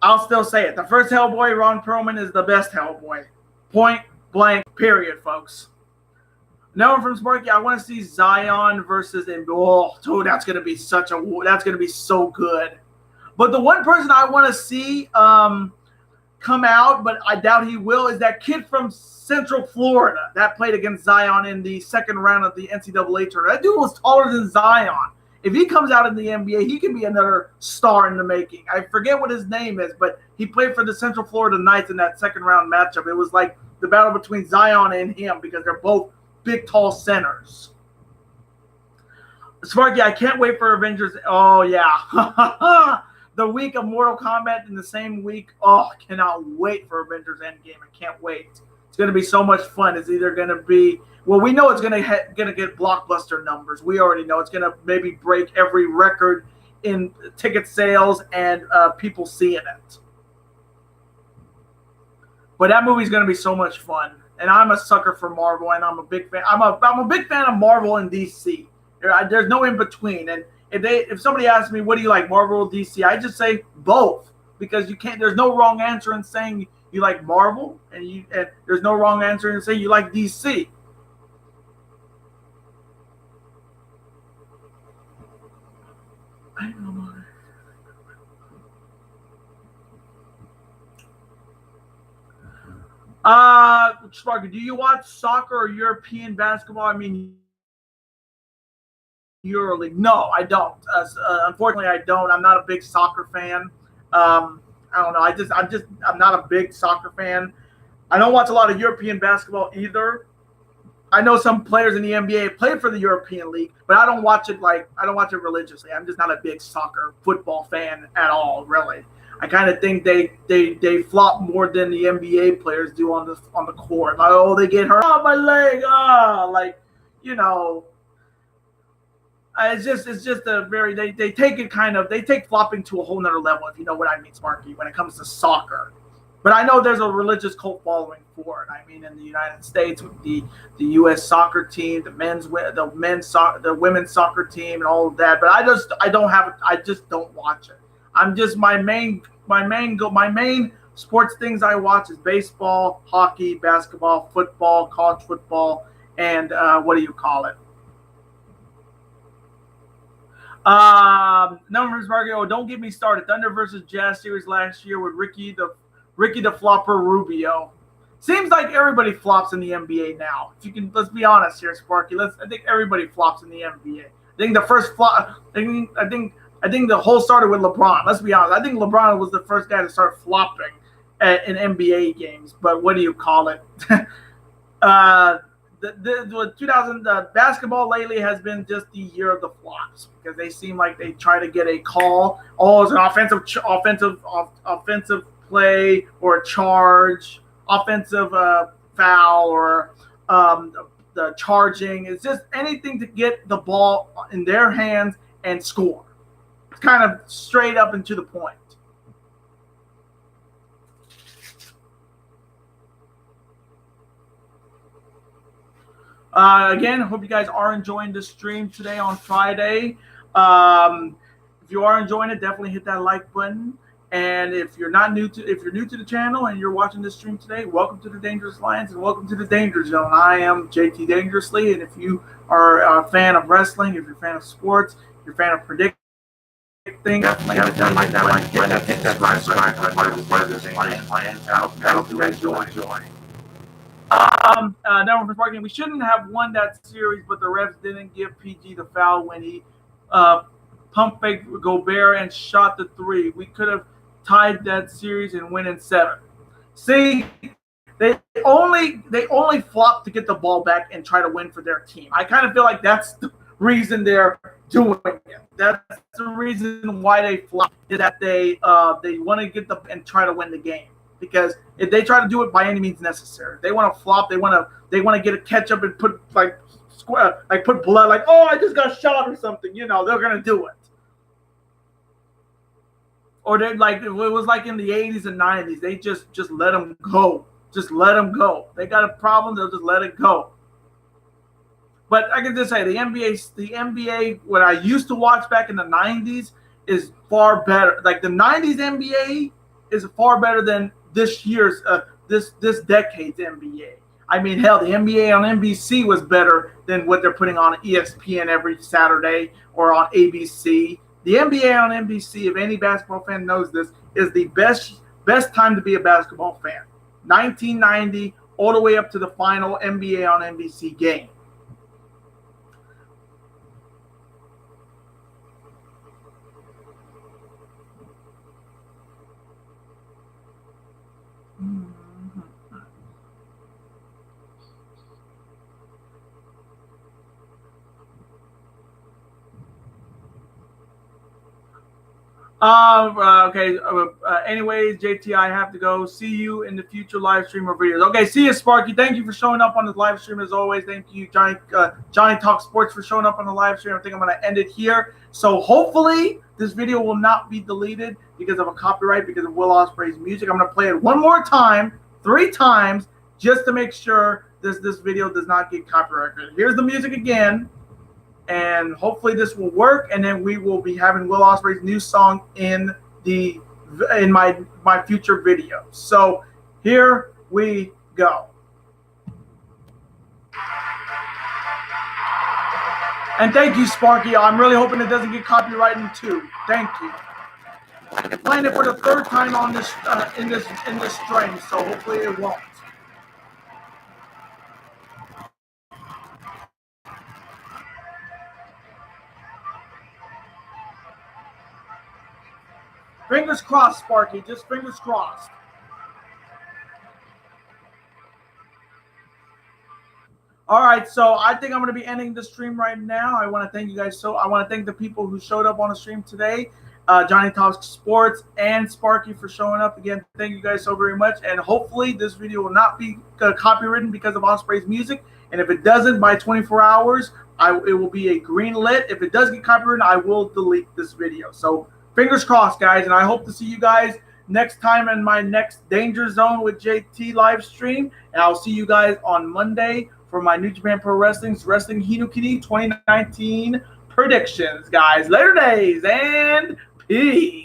I'll still say it. The first Hellboy, Ron Perlman, is the best Hellboy. Point blank, period, folks. Now from Sparky, I want to see Zion versus Embiid. Oh, dude, that's gonna be so good. But the one person I want to see come out, but I doubt he will, is that kid from Central Florida that played against Zion in the second round of the NCAA tournament. That dude was taller than Zion. If he comes out in the NBA, he can be another star in the making. I forget what his name is, but he played for the Central Florida Knights in that second round matchup. It was like the battle between Zion and him because they're both big, tall centers. Sparky, I can't wait for Avengers. Oh yeah, the week of Mortal Kombat in the same week. Oh, I cannot wait for Avengers Endgame. I can't wait. It's going to be so much fun. It's either going to be well, we know it's going to get blockbuster numbers. We already know it's going to maybe break every record in ticket sales and people seeing it. But that movie's going to be so much fun. And I'm a sucker for Marvel, and I'm a big fan. I'm a big fan of Marvel and DC. There's no in between. And if somebody asks me, what do you like, Marvel or DC? I just say both, because you can't. There's no wrong answer in saying you like Marvel, and there's no wrong answer in saying you like DC. I don't know. Sparky, do you watch soccer or European basketball? I mean, EuroLeague. No, I don't. Unfortunately, I don't. I'm not a big soccer fan. I don't know. I'm not a big soccer fan. I don't watch a lot of European basketball either. I know some players in the NBA play for the European League, but I don't watch it religiously. I'm just not a big soccer football fan at all, really. I kind of think they flop more than the NBA players do on the court. Like, oh, they get hurt. Oh, my leg. Oh, like, you know, it's just a very they take it kind of they take flopping to a whole nother level, if you know what I mean, Sparky, when it comes to soccer. But I know there's a religious cult following for it. I mean, in the United States with the U.S. soccer team, the women's soccer team, and all of that. But I just don't watch it. I'm just my main sports things I watch is baseball, hockey, basketball, football, college football, and what do you call it? Numbers Mario. Oh, don't get me started. Thunder versus Jazz series last year with Ricky the Flopper Rubio. Seems like everybody flops in the NBA now. If you can, let's be honest here, Sparky. I think everybody flops in the NBA. I think the first flop. I think the whole started with LeBron. Let's be honest. I think LeBron was the first guy to start flopping in NBA games. But what do you call it? uh, the 2000 basketball lately has been just the year of the flops, because they seem like they try to get a call. Oh, it's an offensive play or a charge, offensive foul, or the charging. It's just anything to get the ball in their hands and score. It's kind of straight up and to the point. Again, hope you guys are enjoying this stream today on Friday. If you are enjoying it, definitely hit that like button. And if you're new to the channel and you're watching this stream today, welcome to the Dangerous Lions and welcome to the Danger Zone. I am JT Dangerously, and if you are a fan of wrestling, if you're a fan of sports, if you're a fan of predicting, definitely hit that subscribe button. That'll do enjoy. Never for parking. We shouldn't have won that series, but the refs didn't give PG the foul when he pump faked Gobert and shot the three. We could have tied that series and win in 7. See, they only flop to get the ball back and try to win for their team. I kind of feel like that's the reason they're doing it. That's the reason why they flop, is that they want to get and try to win the game. Because if they try to do it by any means necessary, they want to flop. They want to get a catch up and put put blood, like, oh, I just got shot or something. They're gonna do it. Or they it was like in the 80s and 90s. They just let them go. Just let them go. They got a problem, they'll just let it go. But I can just say the NBA, what I used to watch back in the 90s, is far better. Like the 90s NBA is far better than this year's this decade's NBA. I mean, hell, the NBA on NBC was better than what they're putting on ESPN every Saturday or on ABC. The NBA on NBC, if any basketball fan knows this, is the best time to be a basketball fan. 1990 all the way up to the final NBA on NBC game. Okay. Anyways, JT, I have to go. See you in the future live stream or videos. Okay. See you, Sparky. Thank you for showing up on the live stream as always. Thank you, Johnny. Johnny Talk Sports for showing up on the live stream. I think I'm going to end it here. So hopefully this video will not be deleted because of a copyright because of Will Ospreay's music. I'm going to play it one more time, 3 times, just to make sure this video does not get copyrighted. Here's the music again. And hopefully this will work, and then we will be having Will Ospreay's new song in my future videos. So here we go. And thank you, Sparky. I'm really hoping it doesn't get copyrighted too. Thank you. Playing it for the 3rd time on this in this stream, so hopefully it won't. Fingers crossed, Sparky. Just fingers crossed. All right, so I think I'm going to be ending the stream right now. I want to thank you guys. I want to thank the people who showed up on the stream today, Johnny Talks Sports and Sparky for showing up. Again, thank you guys so very much. And hopefully this video will not be copywritten because of Ospreay's music. And if it doesn't, by 24 hours, it will be a green lit. If it does get copywritten, I will delete this video. So fingers crossed, guys. And I hope to see you guys next time in my next Danger Zone with JT live stream. And I'll see you guys on Monday for my New Japan Pro Wrestling's Wrestling Hinokini 2019 predictions, guys. Later days and peace.